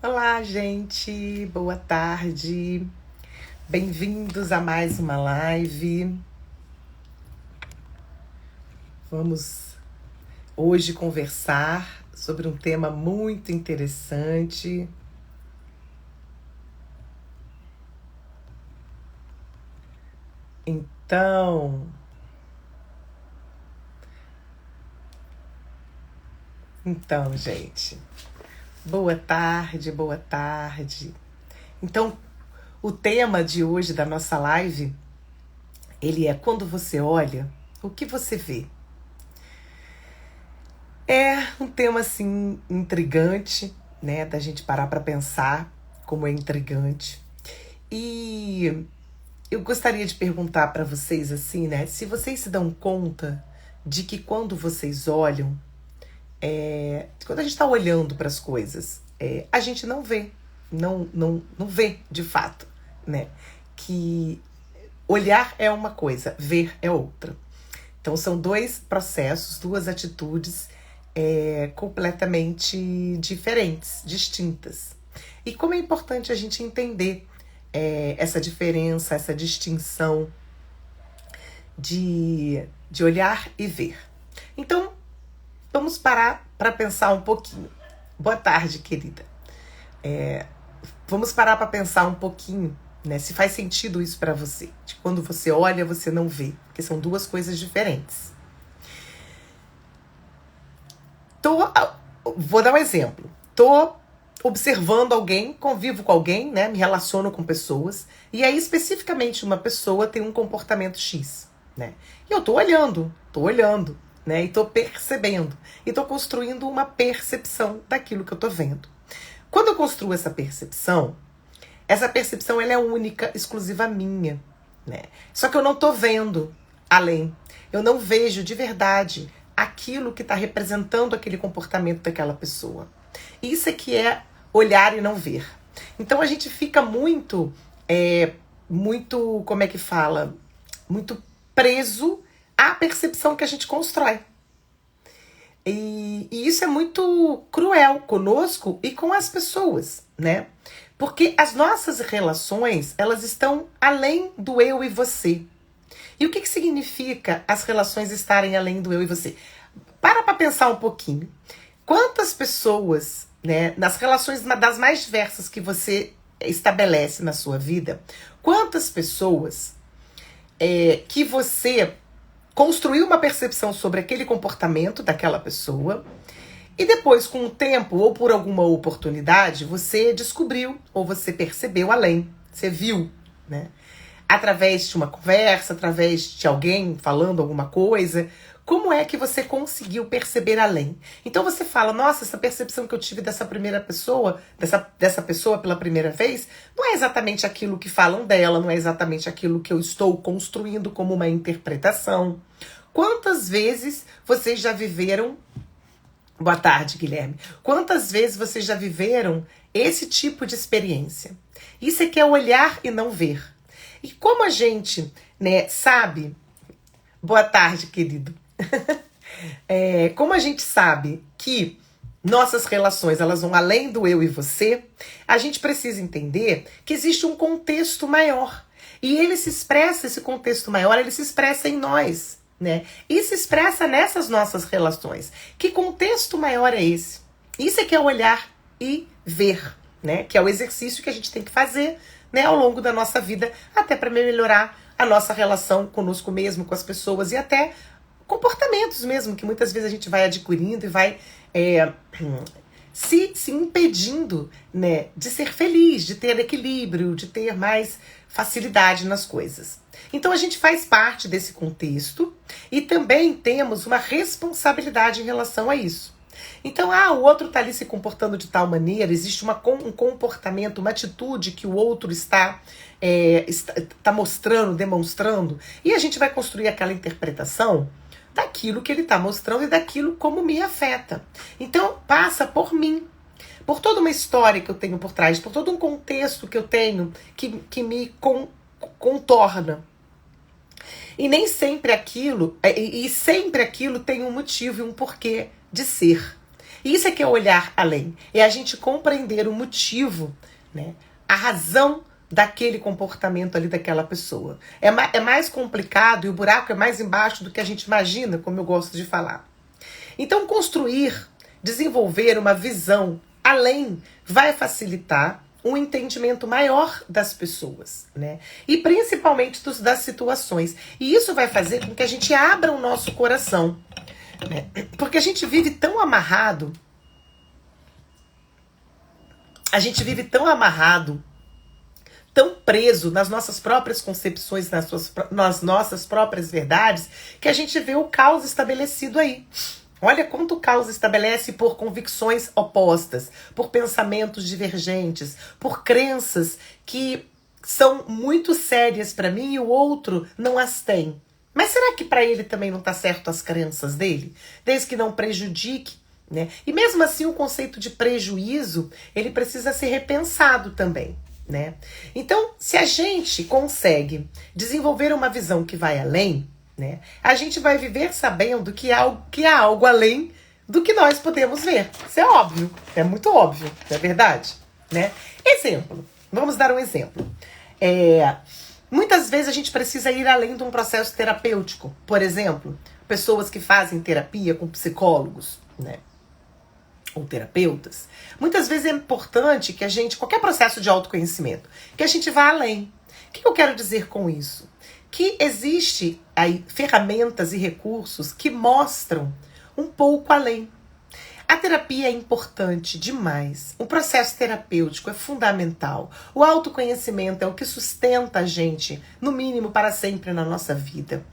Olá, gente, boa tarde, bem-vindos a mais uma live. Vamos hoje conversar sobre um tema muito interessante. Então, gente, boa tarde, boa tarde. Então, o tema de hoje da nossa live, ele é quando você olha, o que você vê? É um tema, assim, intrigante, né? Da gente parar para pensar como é intrigante. E eu gostaria de perguntar para vocês, assim, né? Se vocês se dão conta de que quando vocês olham, quando a gente está olhando para as coisas, a gente não vê, não vê de fato, né? Que olhar é uma coisa, ver é outra. Então são dois processos, duas atitudes completamente diferentes, distintas. E como é importante a gente entender essa diferença, essa distinção de olhar e ver. Então, vamos parar para pensar um pouquinho. Boa tarde, querida. Vamos parar para pensar um pouquinho, né? Se faz sentido isso para você. De quando você olha, você não vê. Porque são duas coisas diferentes. Vou dar um exemplo. Tô observando alguém, convivo com alguém, né? Me relaciono com pessoas. E aí, especificamente, uma pessoa tem um comportamento X, né? E eu tô olhando, né? E tô percebendo. E tô construindo uma percepção daquilo que eu tô vendo. Quando eu construo essa percepção ela é única, exclusiva minha, né? Só que eu não tô vendo além. Eu não vejo de verdade aquilo que está representando aquele comportamento daquela pessoa. Isso é que é olhar e não ver. Então a gente fica muito, como é que fala? Muito preso à percepção que a gente constrói. E isso é muito cruel conosco e com as pessoas, né? Porque as nossas relações, elas estão além do eu e você. E o que significa as relações estarem além do eu e você? Para pensar um pouquinho. Quantas pessoas, né, nas relações das mais diversas que você estabelece na sua vida, quantas pessoas que você construiu uma percepção sobre aquele comportamento daquela pessoa e depois, com o tempo ou por alguma oportunidade, você descobriu ou você percebeu além, você viu, né? Através de uma conversa, através de alguém falando alguma coisa, como é que você conseguiu perceber além? Então você fala, nossa, essa percepção que eu tive dessa primeira pessoa, dessa pessoa pela primeira vez, não é exatamente aquilo que falam dela, não é exatamente aquilo que eu estou construindo como uma interpretação. Quantas vezes vocês já viveram... Boa tarde, Guilherme. Quantas vezes vocês já viveram esse tipo de experiência? Isso é que é olhar e não ver. E como a gente, né, sabe... Boa tarde, querido. Como a gente sabe que nossas relações elas vão além do eu e você, a gente precisa entender que existe um contexto maior. E ele se expressa, esse contexto maior, ele se expressa em nós, né? E se expressa nessas nossas relações. Que contexto maior é esse? Isso é que é olhar e ver, né? Que é o exercício que a gente tem que fazer, né, ao longo da nossa vida, até para melhorar a nossa relação conosco mesmo, com as pessoas e até comportamentos mesmo, que muitas vezes a gente vai adquirindo e vai se impedindo, né, de ser feliz, de ter equilíbrio, de ter mais facilidade nas coisas. Então a gente faz parte desse contexto e também temos uma responsabilidade em relação a isso. Então, o outro está ali se comportando de tal maneira, existe um comportamento, uma atitude que o outro está mostrando, demonstrando, e a gente vai construir aquela interpretação daquilo que ele está mostrando e daquilo como me afeta. Então, passa por mim, por toda uma história que eu tenho por trás, por todo um contexto que eu tenho que me contorna. E nem sempre aquilo, e sempre aquilo tem um motivo e um porquê de ser. E isso é que é olhar além. É a gente compreender o motivo, né? A razão daquele comportamento ali daquela pessoa. É mais complicado e o buraco é mais embaixo do que a gente imagina, como eu gosto de falar. Então, construir, desenvolver uma visão além vai facilitar um entendimento maior das pessoas, né? E principalmente das situações. E isso vai fazer com que a gente abra o nosso coração, né? Porque a gente vive tão amarrado, tão preso nas nossas próprias concepções, nas nossas próprias verdades, que a gente vê o caos estabelecido aí. Olha quanto caos estabelece por convicções opostas, por pensamentos divergentes, por crenças que são muito sérias para mim e o outro não as tem. Mas será que para ele também não está certo as crenças dele? Desde que não prejudique, né? E mesmo assim o conceito de prejuízo, ele precisa ser repensado também, né? Então, se a gente consegue desenvolver uma visão que vai além, né, a gente vai viver sabendo que há algo além do que nós podemos ver. Isso é óbvio, é muito óbvio, não é verdade? Né? Exemplo, vamos dar um exemplo. Muitas vezes a gente precisa ir além de um processo terapêutico. Por exemplo, pessoas que fazem terapia com psicólogos, né, ou terapeutas. Muitas vezes é importante que a gente, qualquer processo de autoconhecimento, que a gente vá além. O que eu quero dizer com isso? Que existe aí ferramentas e recursos que mostram um pouco além. A terapia é importante demais. O processo terapêutico é fundamental. O autoconhecimento é o que sustenta a gente, no mínimo para sempre na nossa vida.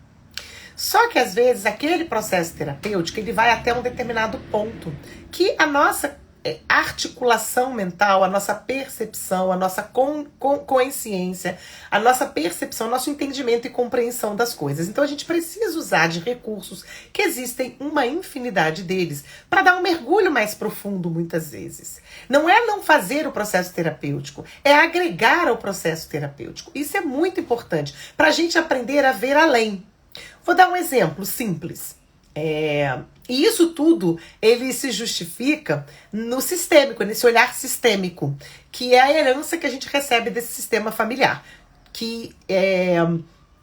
Só que às vezes aquele processo terapêutico ele vai até um determinado ponto que a nossa articulação mental, a nossa percepção, a nossa consciência, a nossa percepção, nosso entendimento e compreensão das coisas. Então a gente precisa usar de recursos que existem uma infinidade deles para dar um mergulho mais profundo muitas vezes. Não é não fazer o processo terapêutico, é agregar ao processo terapêutico. Isso é muito importante para a gente aprender a ver além. Vou dar um exemplo simples. E isso tudo, ele se justifica no sistêmico, nesse olhar sistêmico, que é a herança que a gente recebe desse sistema familiar, que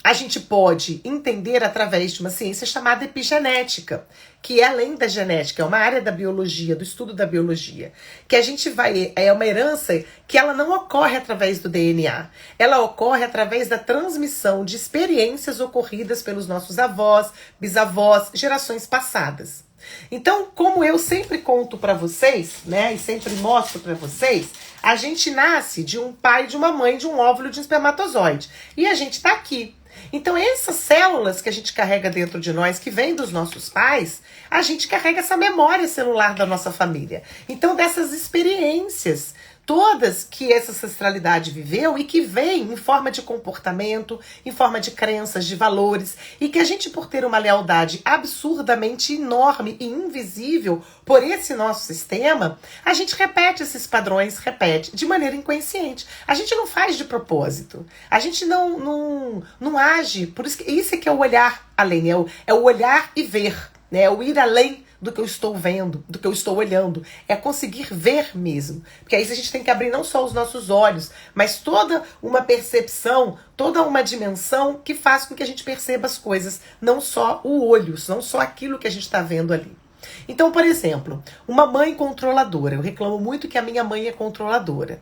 a gente pode entender através de uma ciência chamada epigenética, que é além da genética, é uma área da biologia, do estudo da biologia, que a gente é uma herança que ela não ocorre através do DNA, ela ocorre através da transmissão de experiências ocorridas pelos nossos avós, bisavós, gerações passadas. Então, como eu sempre conto para vocês, né, e sempre mostro para vocês, a gente nasce de um pai e de uma mãe, de um óvulo de um espermatozoide, e a gente tá aqui. Então essas células que a gente carrega dentro de nós, que vêm dos nossos pais, a gente carrega essa memória celular da nossa família. Então dessas experiências todas que essa ancestralidade viveu e que vem em forma de comportamento, em forma de crenças, de valores, e que a gente, por ter uma lealdade absurdamente enorme e invisível por esse nosso sistema, a gente repete esses padrões, repete de maneira inconsciente. A gente não faz de propósito, a gente não age, por isso é que é o olhar além, é o olhar e ver, né? É o ir além do que eu estou vendo, do que eu estou olhando. É conseguir ver mesmo. Porque aí a gente tem que abrir não só os nossos olhos, mas toda uma percepção, toda uma dimensão que faz com que a gente perceba as coisas. Não só o olho, não só aquilo que a gente está vendo ali. Então, por exemplo, uma mãe controladora. Eu reclamo muito que a minha mãe é controladora.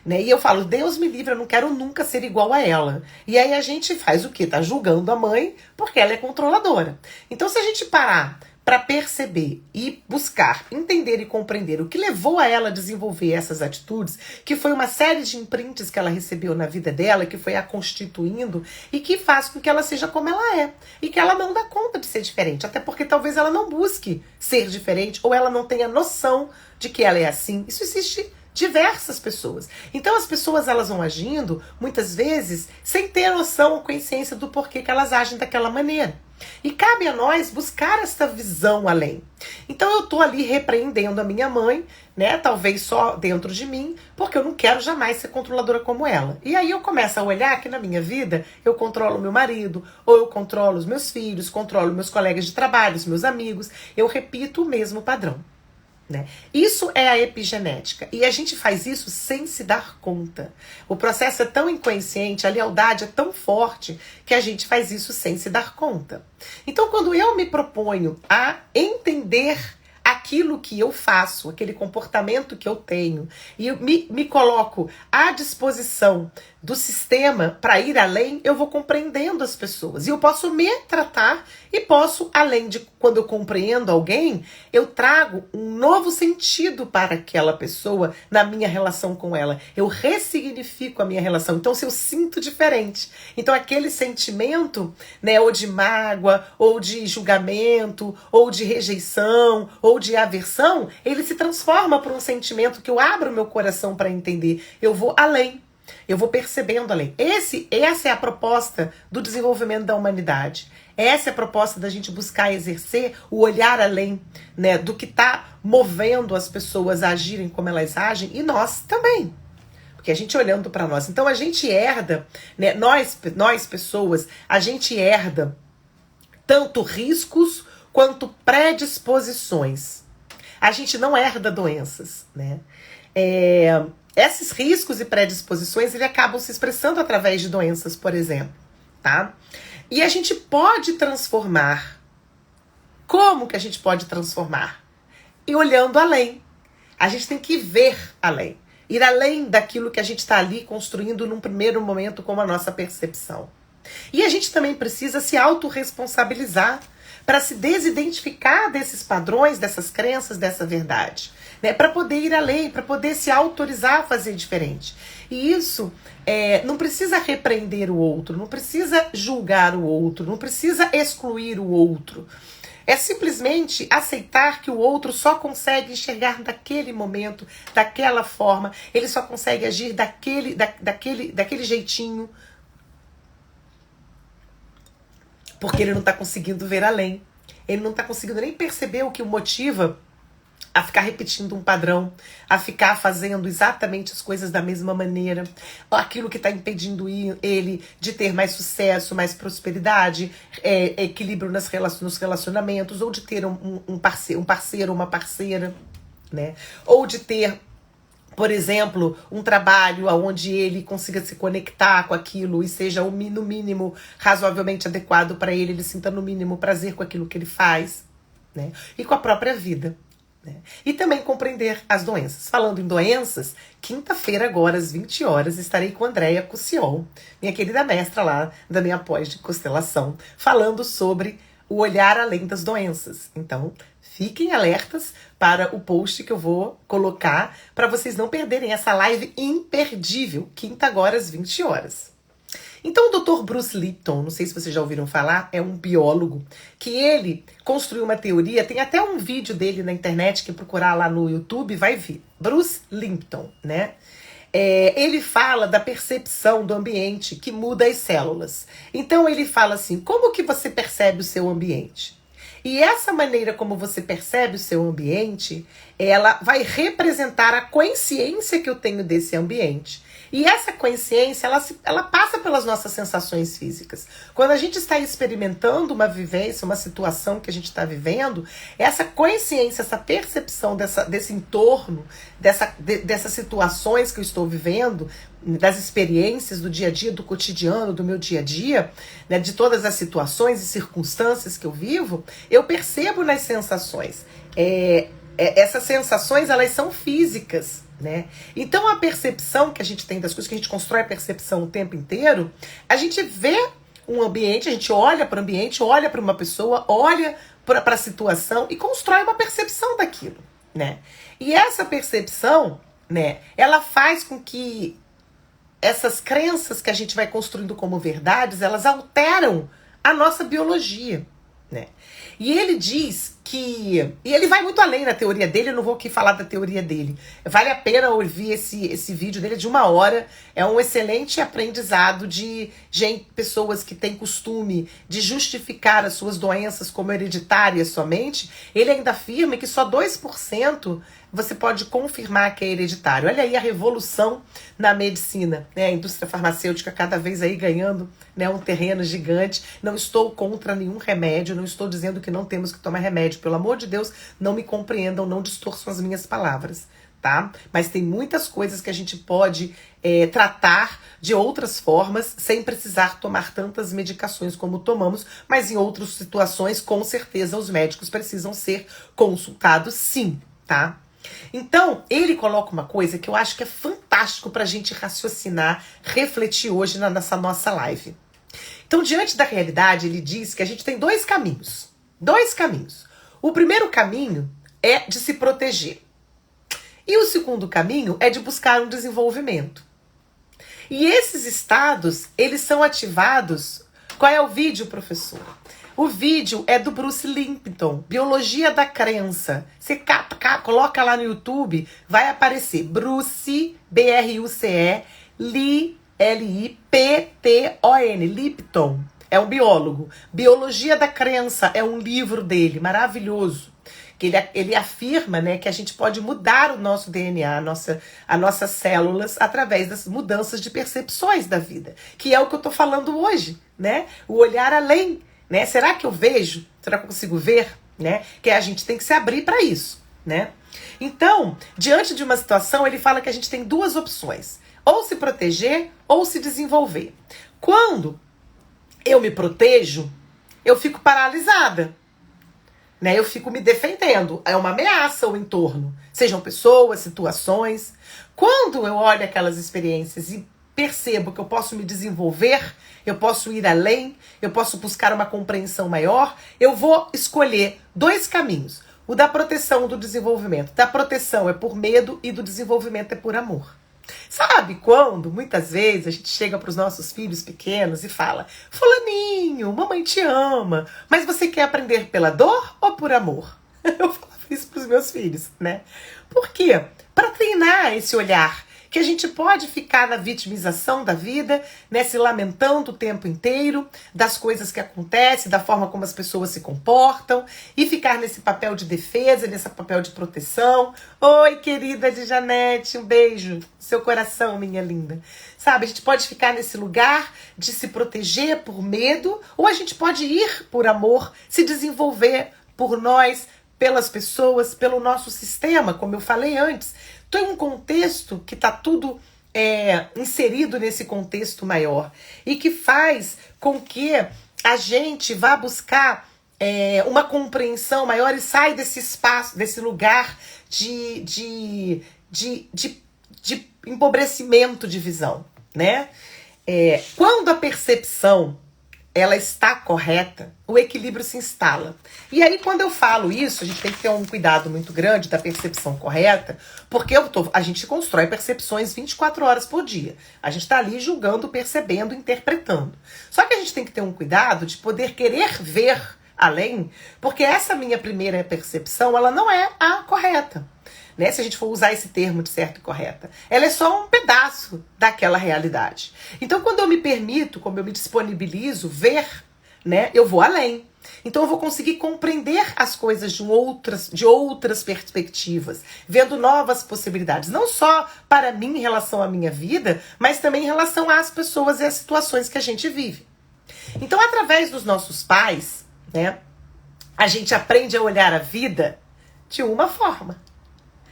Né? E eu falo, Deus me livre, eu não quero nunca ser igual a ela. E aí a gente faz o quê? Tá julgando a mãe porque ela é controladora. Então, se a gente parar para perceber e buscar, entender e compreender o que levou a ela a desenvolver essas atitudes, que foi uma série de imprints que ela recebeu na vida dela, que foi a constituindo e que faz com que ela seja como ela é. E que ela não dá conta de ser diferente, até porque talvez ela não busque ser diferente ou ela não tenha noção de que ela é assim. Isso existe diversas pessoas. Então as pessoas elas vão agindo, muitas vezes, sem ter noção ou consciência do porquê que elas agem daquela maneira. E cabe a nós buscar essa visão além. Então eu tô ali repreendendo a minha mãe, né? Talvez só dentro de mim, porque eu não quero jamais ser controladora como ela. E aí eu começo a olhar que na minha vida eu controlo meu marido, ou eu controlo os meus filhos, controlo meus colegas de trabalho, os meus amigos. Eu repito o mesmo padrão. Né? Isso é a epigenética. E a gente faz isso sem se dar conta. O processo é tão inconsciente, a lealdade é tão forte, que a gente faz isso sem se dar conta. Então, quando eu me proponho a entender aquilo que eu faço, aquele comportamento que eu tenho, e eu me coloco à disposição do sistema para ir além, eu vou compreendendo as pessoas. E eu posso me tratar e posso, além de quando eu compreendo alguém, eu trago um novo sentido para aquela pessoa na minha relação com ela. Eu ressignifico a minha relação. Então, se eu sinto diferente. Então, aquele sentimento, né, ou de mágoa, ou de julgamento, ou de rejeição, ou de aversão, ele se transforma por um sentimento que eu abro meu coração para entender. Eu vou além. Eu vou percebendo além. Essa é a proposta do desenvolvimento da humanidade. Essa é a proposta da gente buscar exercer o olhar além, né, do que está movendo as pessoas a agirem como elas agem, e nós também. Porque a gente olhando para nós. Então a gente herda, né, nós pessoas, a gente herda tanto riscos quanto predisposições. A gente não herda doenças, né? Esses riscos e predisposições, eles acabam se expressando através de doenças, por exemplo, tá? E a gente pode transformar. Como que a gente pode transformar? E olhando além. A gente tem que ver além. Ir além daquilo que a gente está ali construindo num primeiro momento como a nossa percepção. E a gente também precisa se autorresponsabilizar para se desidentificar desses padrões, dessas crenças, dessa verdade. Né, para poder ir além, para poder se autorizar a fazer diferente. E isso não precisa repreender o outro, não precisa julgar o outro, não precisa excluir o outro. É simplesmente aceitar que o outro só consegue enxergar daquele momento, daquela forma, ele só consegue agir daquele jeitinho, porque ele não está conseguindo ver além. Ele não está conseguindo nem perceber o que o motiva a ficar repetindo um padrão, a ficar fazendo exatamente as coisas da mesma maneira, aquilo que está impedindo ele de ter mais sucesso, mais prosperidade, equilíbrio nos relacionamentos, ou de ter um parceiro, uma parceira, né? Ou de ter, por exemplo, um trabalho onde ele consiga se conectar com aquilo e seja no mínimo razoavelmente adequado para ele sinta no mínimo prazer com aquilo que ele faz, né? E com a própria vida. Né? E também compreender as doenças. Falando em doenças, quinta-feira agora às 20 horas estarei com Andréia Cussiol, minha querida mestra lá da minha pós de constelação, falando sobre o olhar além das doenças. Então, fiquem alertas para o post que eu vou colocar para vocês não perderem essa live imperdível, quinta agora às 20 horas. Então o Dr. Bruce Lipton, não sei se vocês já ouviram falar, é um biólogo, que ele construiu uma teoria, tem até um vídeo dele na internet, quem procurar lá no YouTube vai ver. Bruce Lipton, né? Ele fala da percepção do ambiente que muda as células. Então ele fala assim, como que você percebe o seu ambiente? E essa maneira como você percebe o seu ambiente, ela vai representar a consciência que eu tenho desse ambiente. E essa consciência, ela passa pelas nossas sensações físicas. Quando a gente está experimentando uma vivência, uma situação que a gente está vivendo, essa consciência, essa percepção desse entorno, dessas situações que eu estou vivendo, das experiências do dia a dia, do cotidiano, do meu dia a dia, né, de todas as situações e circunstâncias que eu vivo, eu percebo nas sensações. Essas sensações, elas são físicas. Né? Então a percepção que a gente tem das coisas, que a gente constrói a percepção o tempo inteiro, a gente vê um ambiente, a gente olha para o ambiente, olha para uma pessoa, olha para a situação e constrói uma percepção daquilo, né? E essa percepção, né, ela faz com que essas crenças que a gente vai construindo como verdades, elas alteram a nossa biologia, né? E ele diz que... E ele vai muito além na teoria dele, eu não vou aqui falar da teoria dele. Vale a pena ouvir esse vídeo dele de 1 hora. É um excelente aprendizado de pessoas que têm costume de justificar as suas doenças como hereditárias somente. Ele ainda afirma que só 2% você pode confirmar que é hereditário. Olha aí a revolução na medicina, né? A indústria farmacêutica cada vez aí ganhando, né, um terreno gigante. Não estou contra nenhum remédio, não estou dizendo que não temos que tomar remédio. gente, pelo amor de Deus, não me compreendam, não distorçam as minhas palavras, tá? Mas tem muitas coisas que a gente pode tratar de outras formas, sem precisar tomar tantas medicações como tomamos, mas em outras situações, com certeza, os médicos precisam ser consultados sim, tá? Então, ele coloca uma coisa que eu acho que é fantástico pra gente raciocinar, refletir hoje nessa nossa live. Então, diante da realidade, ele diz que a gente tem dois caminhos. Dois caminhos. O primeiro caminho é de se proteger. E o segundo caminho é de buscar um desenvolvimento. E esses estados, eles são ativados... Qual é o vídeo, professor? O vídeo é do Bruce Lipton, Biologia da Crença. Você coloca lá no YouTube, vai aparecer Bruce, B-R-U-C-E, L-I-P-T-O-N, Lipton. É um biólogo. Biologia da Crença é um livro dele, maravilhoso. Que ele afirma, né, que a gente pode mudar o nosso DNA, as nossas células, através das mudanças de percepções da vida. Que é o que eu estou falando hoje, né? O olhar além, né? Será que eu vejo? Será que eu consigo ver? Né? Que a gente tem que se abrir para isso, né? Então, diante de uma situação, ele fala que a gente tem duas opções. Ou se proteger, ou se desenvolver. Quando eu me protejo, eu fico paralisada. Né, eu fico me defendendo, é uma ameaça ao entorno, sejam pessoas, situações. Quando eu olho aquelas experiências e percebo que eu posso me desenvolver, eu posso ir além, eu posso buscar uma compreensão maior, eu vou escolher dois caminhos, o da proteção e do desenvolvimento. Da proteção é por medo e do desenvolvimento é por amor. Sabe quando, muitas vezes, a gente chega para os nossos filhos pequenos e fala: fulaninho, mamãe te ama, mas você quer aprender pela dor ou por amor? Eu falava isso para os meus filhos, né? Por quê? Para treinar esse olhar, que a gente pode ficar na vitimização da vida, né, se lamentando o tempo inteiro das coisas que acontecem, da forma como as pessoas se comportam, e ficar nesse papel de defesa, nesse papel de proteção. Oi, querida de Janete, um beijo no seu coração, minha linda. Sabe, a gente pode ficar nesse lugar de se proteger por medo, ou a gente pode ir por amor, se desenvolver por nós, pelas pessoas, pelo nosso sistema, como eu falei antes. Tem um contexto que está tudo inserido nesse contexto maior e que faz com que a gente vá buscar uma compreensão maior e sai desse espaço, desse lugar de empobrecimento de visão, né? Quando a percepção ela está correta, o equilíbrio se instala. E aí, quando eu falo isso, a gente tem que ter um cuidado muito grande da percepção correta, porque a gente constrói percepções 24 horas por dia. A gente está ali julgando, percebendo, interpretando. Só que a gente tem que ter um cuidado de poder querer ver além, porque essa minha primeira percepção, ela não é a correta. Né, se a gente for usar esse termo de certo e correta. Ela é só um pedaço daquela realidade. Então, quando eu me permito, como eu me disponibilizo, ver, né, eu vou além. Então, eu vou conseguir compreender as coisas de outras perspectivas, vendo novas possibilidades. Não só para mim, em relação à minha vida, mas também em relação às pessoas e às situações que a gente vive. Então, através dos nossos pais, né, a gente aprende a olhar a vida de uma forma.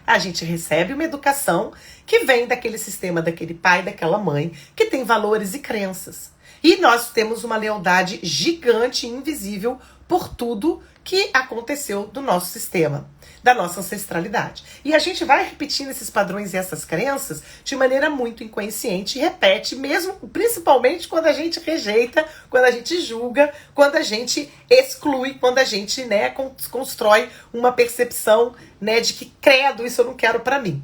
A gente recebe uma educação que vem daquele sistema, daquele pai, daquela mãe, que tem valores e crenças. E nós temos uma lealdade gigante e invisível por tudo que aconteceu do nosso sistema, da nossa ancestralidade. E a gente vai repetindo esses padrões e essas crenças de maneira muito inconsciente e repete mesmo, principalmente quando a gente rejeita, quando a gente julga, quando a gente exclui, quando a gente, né, constrói uma percepção, né, de que credo, isso eu não quero pra mim.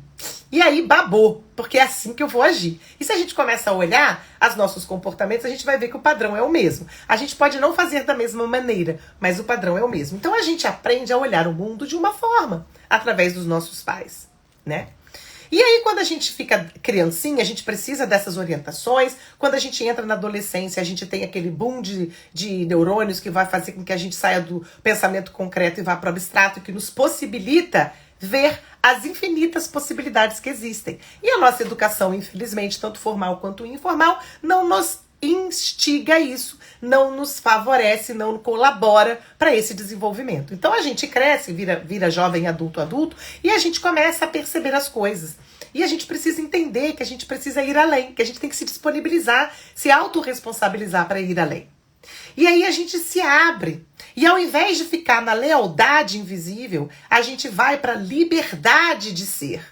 E aí babou, porque é assim que eu vou agir. E se a gente começa a olhar os nossos comportamentos, a gente vai ver que o padrão é o mesmo. A gente pode não fazer da mesma maneira, mas o padrão é o mesmo. Então a gente aprende a olhar o mundo de uma forma, através dos nossos pais, né? E aí, quando a gente fica criancinha, a gente precisa dessas orientações. Quando a gente entra na adolescência, a gente tem aquele boom de neurônios que vai fazer com que a gente saia do pensamento concreto e vá para o abstrato, que nos possibilita ver as infinitas possibilidades que existem. E a nossa educação, infelizmente, tanto formal quanto informal, não nos instiga isso, não nos favorece, não colabora para esse desenvolvimento. Então a gente cresce, vira jovem, adulto, e a gente começa a perceber as coisas. E a gente precisa entender que a gente precisa ir além, que a gente tem que se disponibilizar, se autorresponsabilizar para ir além. E aí a gente se abre. E ao invés de ficar na lealdade invisível, a gente vai para a liberdade de ser.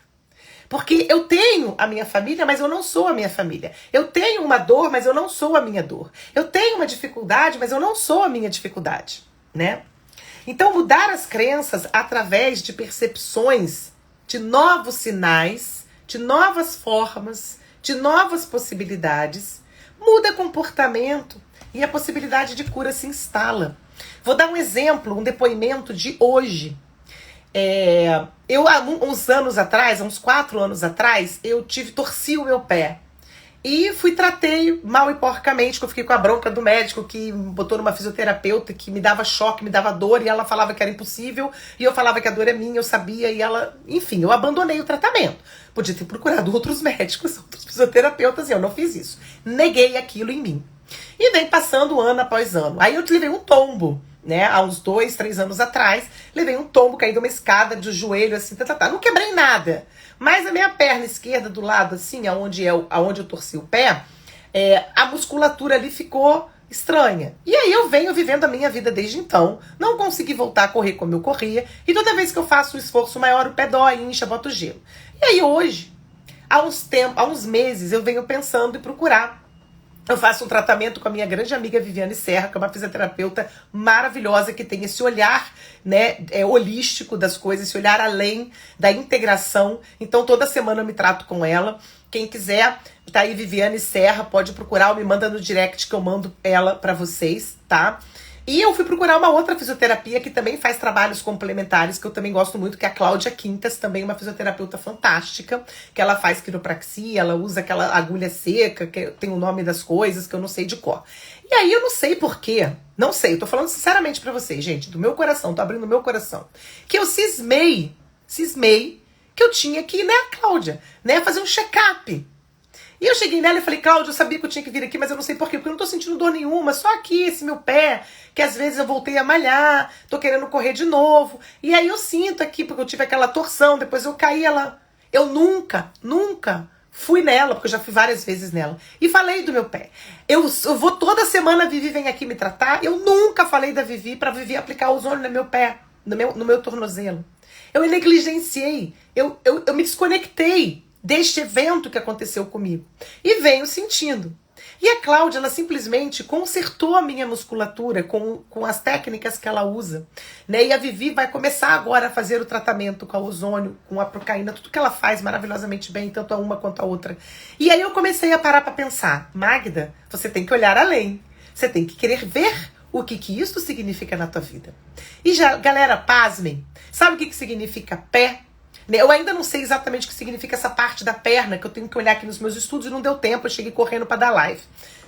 Porque eu tenho a minha família, mas eu não sou a minha família. Eu tenho uma dor, mas eu não sou a minha dor. Eu tenho uma dificuldade, mas eu não sou a minha dificuldade, né? Então mudar as crenças através de percepções, de novos sinais, de novas formas, de novas possibilidades, muda comportamento e a possibilidade de cura se instala. Vou dar um exemplo, um depoimento de hoje. Eu, há uns anos atrás, há uns 4 anos atrás, torci o meu pé. E tratei mal e porcamente, que eu fiquei com a bronca do médico que me botou numa fisioterapeuta que me dava choque, me dava dor, e ela falava que era impossível, e eu falava que a dor é minha, eu sabia, e ela... Enfim, eu abandonei o tratamento. Podia ter procurado outros médicos, outros fisioterapeutas, e eu não fiz isso. Neguei aquilo em mim. E vem passando ano após ano. Aí eu levei um tombo, né? Há uns 2, 3 anos atrás, levei um tombo, caí de uma escada de joelho, assim, Não quebrei nada. Mas a minha perna esquerda do lado, assim, aonde eu torci o pé, a musculatura ali ficou estranha. E aí eu venho vivendo a minha vida desde então. Não consegui voltar a correr como eu corria. E toda vez que eu faço um esforço maior, o pé dói, incha, bota o gelo. E aí hoje, há uns meses, eu venho pensando em procurar. Eu faço um tratamento com a minha grande amiga Viviane Serra, que é uma fisioterapeuta maravilhosa, que tem esse olhar, né, holístico das coisas, esse olhar além da integração. Então toda semana eu me trato com ela. Quem quiser, tá aí Viviane Serra, pode procurar ou me manda no direct que eu mando ela pra vocês, tá? E eu fui procurar uma outra fisioterapia que também faz trabalhos complementares, que eu também gosto muito, que é a Cláudia Quintas, também uma fisioterapeuta fantástica, que ela faz quiropraxia, ela usa aquela agulha seca, que tem o nome das coisas, que eu não sei de cor. E aí eu não sei porquê, não sei, eu tô falando sinceramente pra vocês, gente, do meu coração, tô abrindo o meu coração, que eu cismei que eu tinha que ir, né, Cláudia, né, fazer um check-up. E eu cheguei nela e falei, Cláudia, eu sabia que eu tinha que vir aqui, mas eu não sei por quê, porque eu não tô sentindo dor nenhuma, só aqui, esse meu pé, que às vezes eu voltei a malhar, tô querendo correr de novo, e aí eu sinto aqui, porque eu tive aquela torção, depois eu caí, eu nunca fui nela, porque eu já fui várias vezes nela, e falei do meu pé. Eu vou toda semana, a Vivi vem aqui me tratar, eu nunca falei da Vivi pra Vivi aplicar ozônio no meu pé, no meu tornozelo. Eu negligenciei, eu me desconectei deste evento que aconteceu comigo. E venho sentindo. E a Cláudia, ela simplesmente consertou a minha musculatura com as técnicas que ela usa. Né? E a Vivi vai começar agora a fazer o tratamento com a ozônio, com a procaína, tudo que ela faz maravilhosamente bem, tanto a uma quanto a outra. E aí eu comecei a parar para pensar, Magda, você tem que olhar além. Você tem que querer ver o que isso significa na tua vida. E já, galera, pasmem. Sabe o que significa pé? Eu ainda não sei exatamente o que significa essa parte da perna, que eu tenho que olhar aqui nos meus estudos e não deu tempo, eu cheguei correndo para dar live.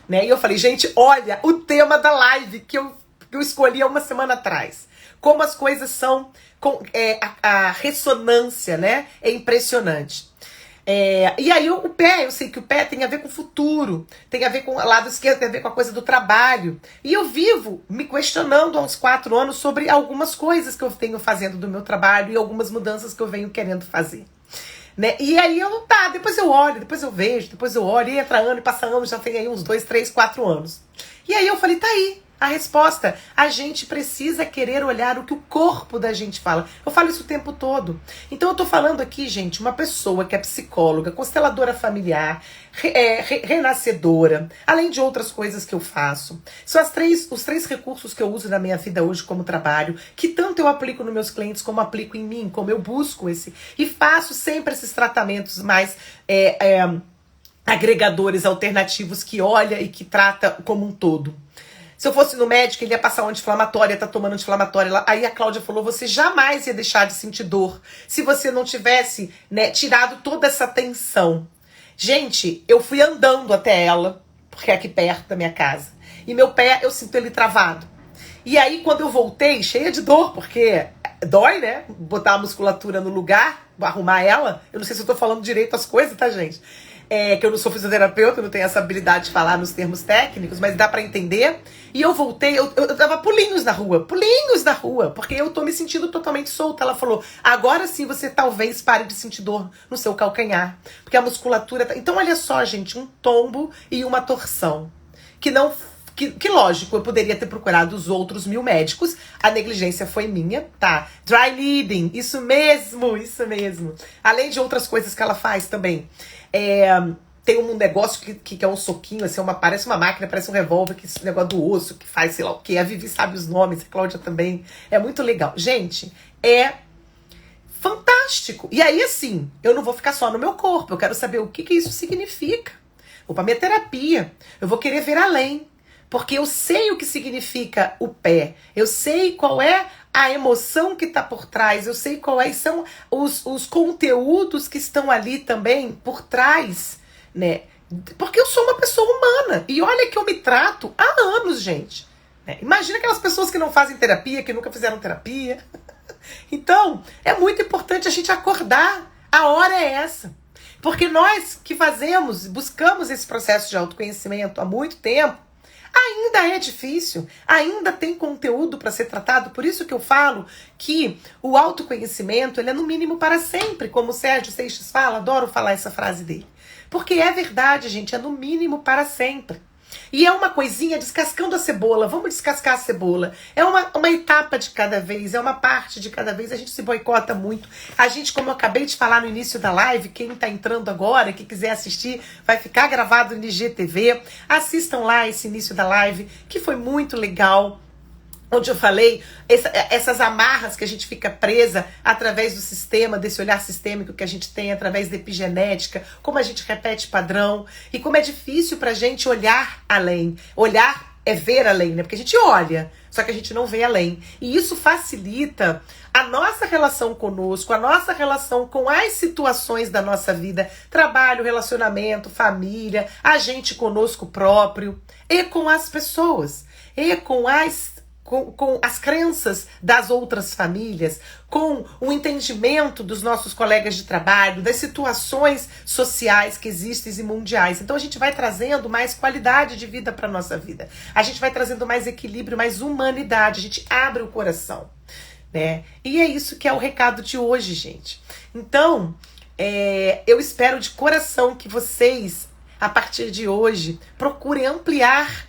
Né? E eu falei, gente, olha o tema da live que eu escolhi há uma semana atrás. Como as coisas são, a ressonância, né? É impressionante. E aí o pé, eu sei que o pé tem a ver com o futuro, tem a ver com o lado esquerdo, tem a ver com a coisa do trabalho. E eu vivo me questionando há uns 4 anos sobre algumas coisas que eu tenho fazendo do meu trabalho e algumas mudanças que eu venho querendo fazer. Né? E aí depois eu olho, depois eu vejo, depois eu olho, e entra ano e passa ano, já tem aí uns 2, 3, 4 anos. E aí eu falei, tá aí. A resposta, a gente precisa querer olhar o que o corpo da gente fala. Eu falo isso o tempo todo. Então eu tô falando aqui, gente, uma pessoa que é psicóloga, consteladora familiar, renascedora, além de outras coisas que eu faço. São os 3 recursos que eu uso na minha vida hoje como trabalho, que tanto eu aplico nos meus clientes, como aplico em mim, como eu busco e faço sempre esses tratamentos mais agregadores, alternativos, que olha e que trata como um todo. Se eu fosse no médico, ele ia passar um anti-inflamatório, ia estar tomando anti-inflamatório. Aí a Cláudia falou, você jamais ia deixar de sentir dor se você não tivesse, né, tirado toda essa tensão. Gente, eu fui andando até ela, porque é aqui perto da minha casa. E meu pé, eu sinto ele travado. E aí, quando eu voltei, cheia de dor, porque dói, né? Botar a musculatura no lugar, arrumar ela. Eu não sei se eu tô falando direito as coisas, tá, gente? que eu não sou fisioterapeuta, eu não tenho essa habilidade de falar nos termos técnicos, mas dá pra entender. E eu voltei, eu dava pulinhos na rua, porque eu tô me sentindo totalmente solta. Ela falou, agora sim você talvez pare de sentir dor no seu calcanhar, porque a musculatura tá... Então olha só, gente, um tombo e uma torção, que lógico, eu poderia ter procurado os outros 1000 médicos, a negligência foi minha, tá? Dry needling, isso mesmo. Além de outras coisas que ela faz também. Tem um negócio que é um soquinho, assim, parece uma máquina, parece um revólver, que esse negócio do osso, que faz sei lá o quê. A Vivi sabe os nomes, a Cláudia também. É muito legal. Gente, é fantástico. E aí, assim, eu não vou ficar só no meu corpo, eu quero saber o que isso significa. Vou pra minha terapia, eu vou querer ver além. Porque eu sei o que significa o pé, eu sei qual é a emoção que está por trás, eu sei quais são os conteúdos que estão ali também por trás, né? Porque eu sou uma pessoa humana, e olha que eu me trato há anos, gente. Né? Imagina aquelas pessoas que não fazem terapia, que nunca fizeram terapia. Então, é muito importante a gente acordar, a hora é essa. Porque nós que buscamos esse processo de autoconhecimento há muito tempo, ainda é difícil, ainda tem conteúdo para ser tratado, por isso que eu falo que o autoconhecimento ele é no mínimo para sempre, como o Sérgio Seixas fala, adoro falar essa frase dele. Porque é verdade, gente, é no mínimo para sempre. E é uma coisinha descascando a cebola, vamos descascar a cebola. É uma etapa de cada vez, é uma parte de cada vez, a gente se boicota muito. A gente, como eu acabei de falar no início da live, quem tá entrando agora, que quiser assistir, vai ficar gravado no IGTV. Assistam lá esse início da live, que foi muito legal. Onde eu falei, essas amarras que a gente fica presa através do sistema, desse olhar sistêmico que a gente tem através da epigenética, como a gente repete padrão, e como é difícil pra gente olhar além. Olhar é ver além, né? Porque a gente olha, só que a gente não vê além. E isso facilita a nossa relação conosco, a nossa relação com as situações da nossa vida, trabalho, relacionamento, família, a gente conosco próprio, e com as pessoas, e com as crenças das outras famílias, com o entendimento dos nossos colegas de trabalho, das situações sociais que existem e mundiais. Então a gente vai trazendo mais qualidade de vida para a nossa vida. A gente vai trazendo mais equilíbrio, mais humanidade. A gente abre o coração, né? E é isso que é o recado de hoje, gente. Então, eu espero de coração que vocês, a partir de hoje, procurem ampliar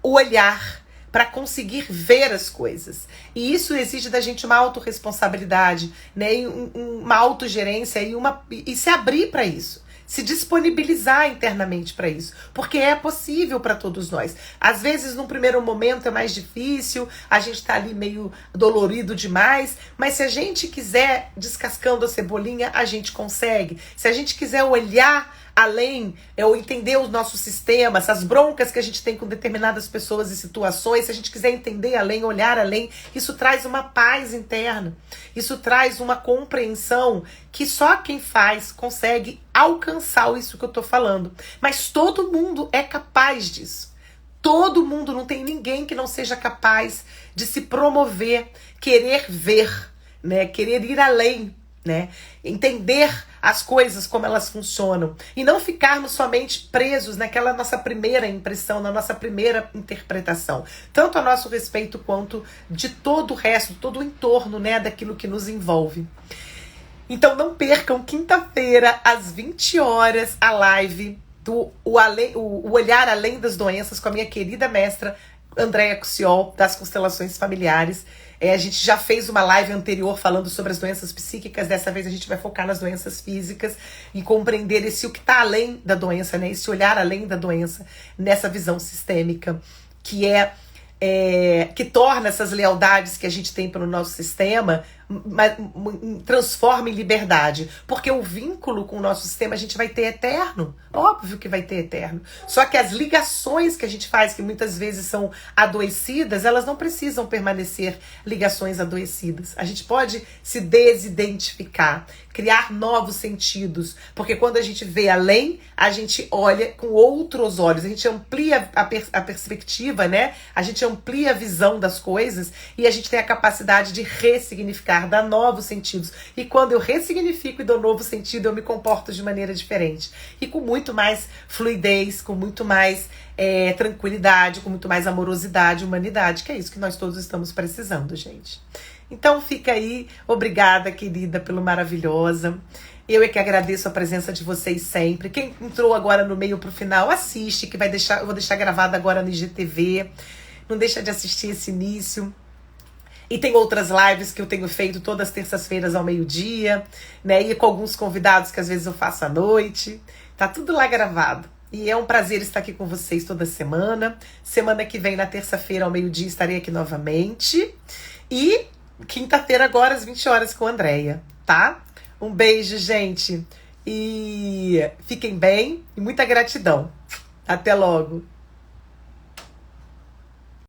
o olhar para conseguir ver as coisas. E isso exige da gente uma autorresponsabilidade, né? E uma autogerência e se abrir para isso. Se disponibilizar internamente para isso. Porque é possível para todos nós. Às vezes, num primeiro momento é mais difícil, a gente tá ali meio dolorido demais, mas se a gente quiser descascando a cebolinha, a gente consegue. Se a gente quiser olhar além, ou entender o nosso sistema, essas broncas que a gente tem com determinadas pessoas e situações, se a gente quiser entender além, olhar além, isso traz uma paz interna, isso traz uma compreensão que só quem faz consegue alcançar isso que eu tô falando. Mas todo mundo é capaz disso. Todo mundo, não tem ninguém que não seja capaz de se promover, querer ver, né? Querer ir além, né? Entender as coisas como elas funcionam e não ficarmos somente presos naquela nossa primeira impressão, na nossa primeira interpretação, tanto a nosso respeito quanto de todo o resto, todo o entorno, né, daquilo que nos envolve. Então não percam, quinta-feira às 20 horas, a live do o Olhar Além das Doenças com a minha querida mestra Andréa Cusiol, das Constelações Familiares. A gente já fez uma live anterior falando sobre as doenças psíquicas, dessa vez a gente vai focar nas doenças físicas e compreender o que está além da doença, né? Esse olhar além da doença, nessa visão sistêmica, que torna essas lealdades que a gente tem pelo nosso sistema, transforma em liberdade. Porque o vínculo com o nosso sistema a gente vai ter eterno. Óbvio que vai ter eterno. Só que as ligações que a gente faz, que muitas vezes são adoecidas, elas não precisam permanecer ligações adoecidas. A gente pode se desidentificar, criar novos sentidos. Porque quando a gente vê além, a gente olha com outros olhos. A gente amplia a perspectiva, né? A gente amplia a visão das coisas e a gente tem a capacidade de ressignificar, ressignificar, dar novos sentidos. E quando eu ressignifico e dou novo sentido, eu me comporto de maneira diferente. E com muito mais fluidez, com muito mais tranquilidade, com muito mais amorosidade, humanidade, que é isso que nós todos estamos precisando, gente. Então fica aí, obrigada, querida, pelo maravilhosa. Eu é que agradeço a presença de vocês sempre. Quem entrou agora no meio pro final, assiste, que eu vou deixar gravado agora no IGTV. Não deixa de assistir esse início. E tem outras lives que eu tenho feito todas as terças-feiras ao meio-dia, né? E com alguns convidados que às vezes eu faço à noite. Tá tudo lá gravado. E é um prazer estar aqui com vocês toda semana. Semana que vem, na terça-feira, ao meio-dia, estarei aqui novamente. E quinta-feira, agora, às 20 horas, com a Andréia, tá? Um beijo, gente. E fiquem bem e muita gratidão. Até logo.